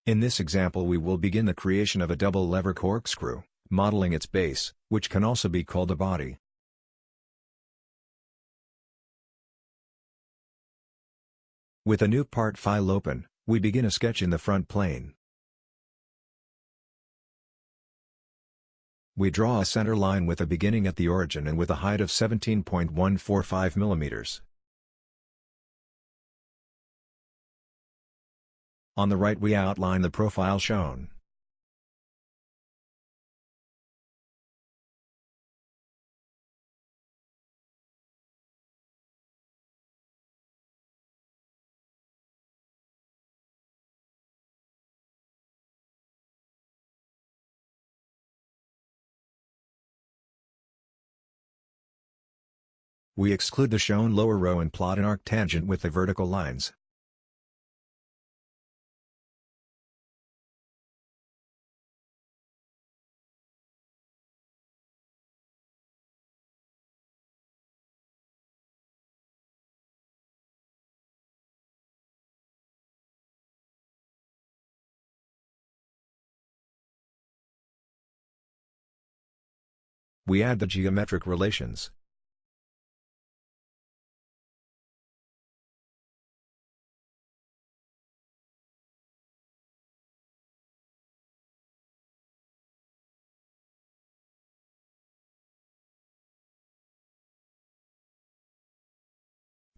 In this example we will begin the creation of a double lever corkscrew, modeling its base, which can also be called a body. With a new part file open, we begin a sketch in the front plane. We draw a center line with a beginning at the origin and with a height of 17.145 mm. On the right we outline the profile shown. We exclude the shown lower row and plot an arctangent with the vertical lines. We add the geometric relations.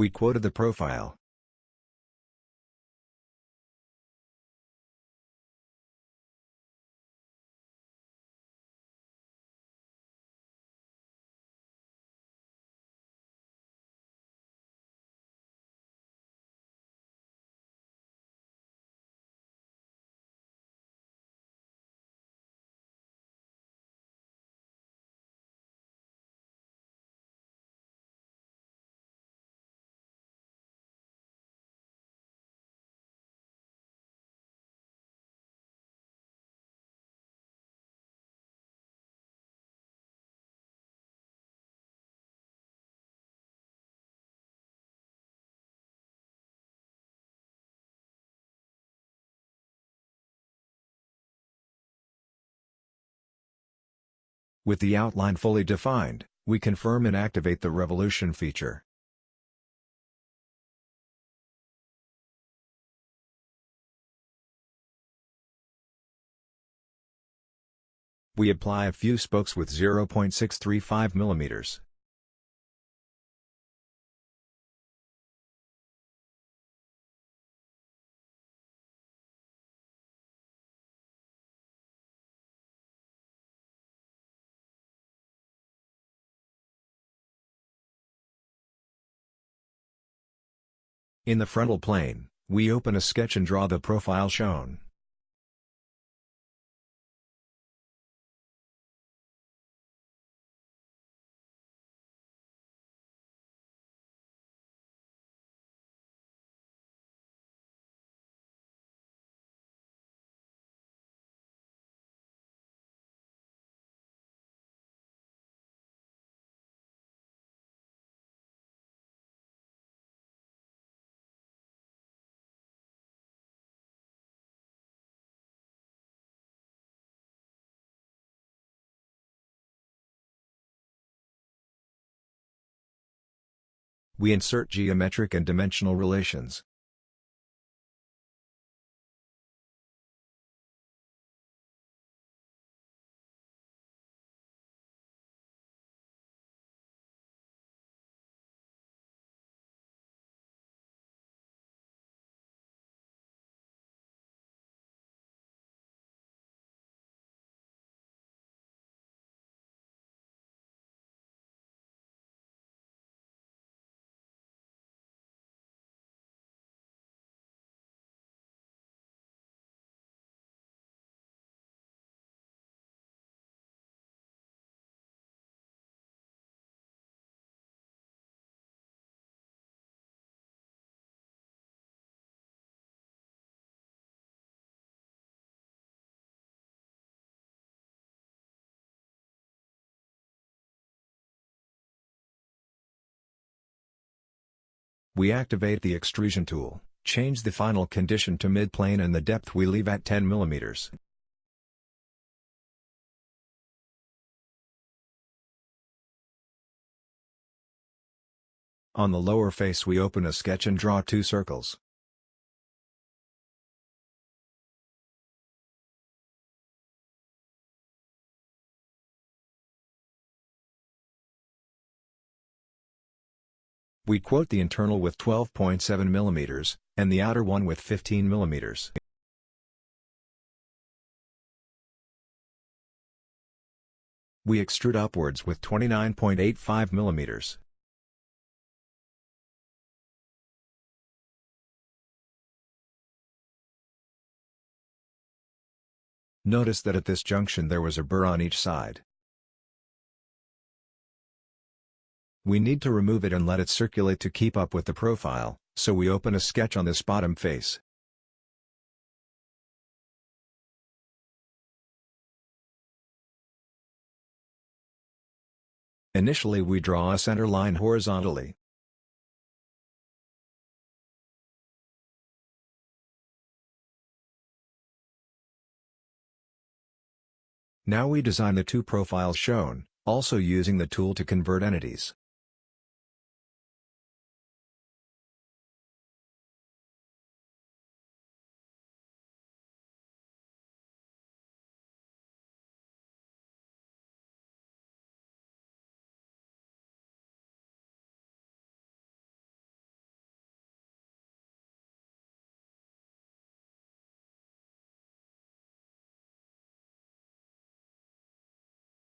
We quoted the profile. With the outline fully defined, we confirm and activate the revolution feature. We apply a few spokes with 0.635 mm. In the frontal plane, we open a sketch and draw the profile shown. We insert geometric and dimensional relations. We activate the extrusion tool. change the final condition to midplane and the depth we leave at 10 mm. On the lower face we open a sketch and draw 2 circles. We quote the internal with 12.7 mm, and the outer one with 15 mm. We extrude upwards with 29.85 mm. Notice that at this junction there was a burr on each side. We need to remove it and let it circulate to keep up with the profile, so we open a sketch on this bottom face. Initially we draw a center line horizontally. Now we design the 2 profiles shown, also using the tool to convert entities.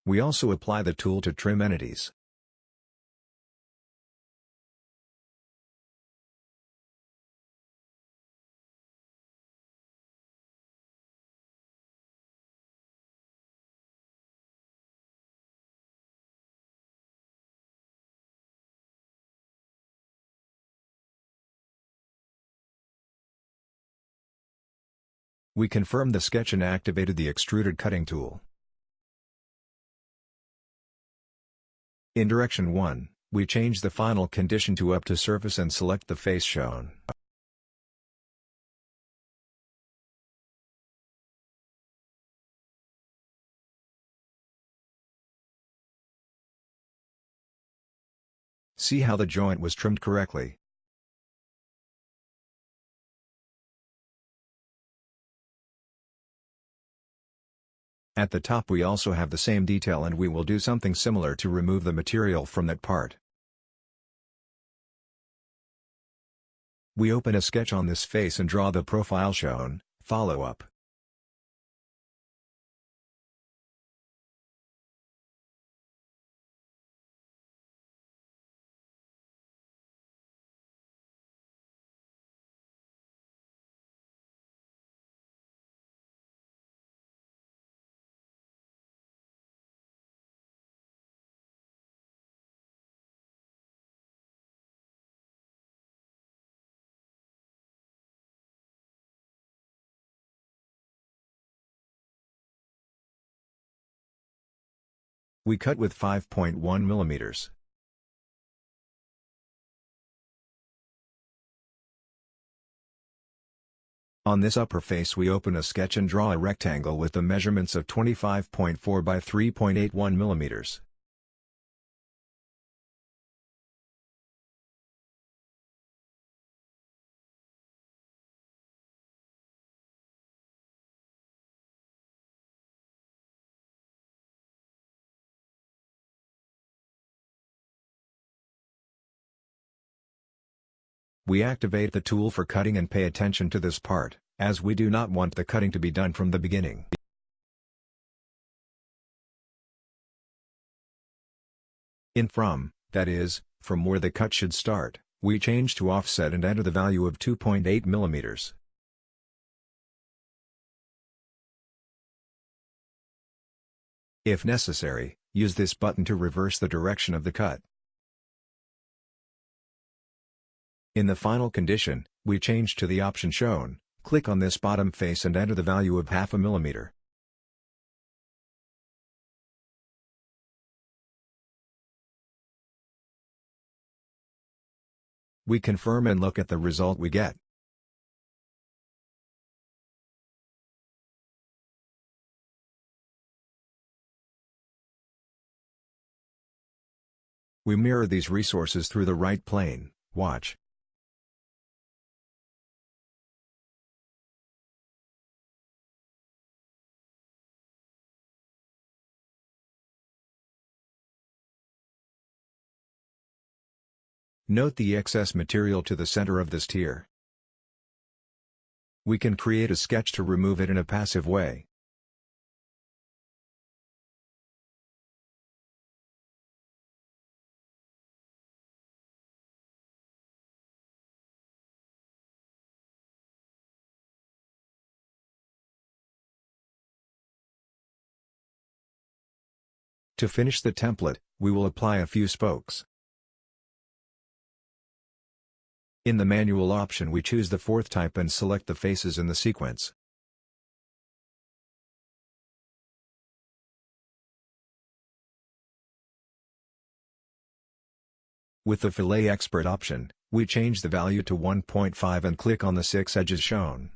We also apply the tool to trim entities. We confirmed the sketch and activated the extruded cutting tool. In direction 1, we change the final condition to up to surface and select the face shown. See how the joint was trimmed correctly. At the top we also have the same detail and we will do something similar to remove the material from that part. We open a sketch on this face and draw the profile shown, follow up. We cut with 5.1 mm. On this upper face we open a sketch and draw a rectangle with the measurements of 25.4 by 3.81 mm. We activate the tool for cutting and pay attention to this part, as we do not want the cutting to be done from the beginning. That is, from where the cut should start, we change to offset and enter the value of 2.8 mm. If necessary, use this button to reverse the direction of the cut. In the final condition, we change to the option shown, click on this bottom face and enter the value of 0.5 mm. We confirm and look at the result we get. We mirror these resources through the right plane. Watch. Note the excess material to the center of this tier. We can create a sketch to remove it in a passive way. To finish the template, we will apply a few spokes. In the manual option we choose the fourth type and select the faces in the sequence. With the Fillet Expert option, we change the value to 1.5 and click on the 6 edges shown.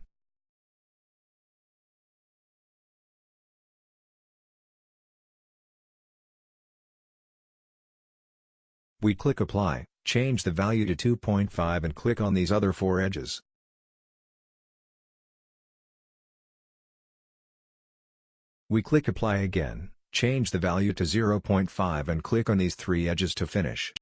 We click Apply, change the value to 2.5 and click on these other 4 edges. We click Apply again, change the value to 0.5 and click on these 3 edges to finish.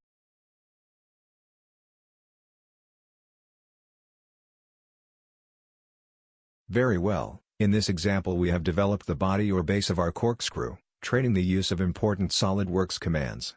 Very well, in this example we have developed the body or base of our corkscrew, training the use of important SolidWorks commands.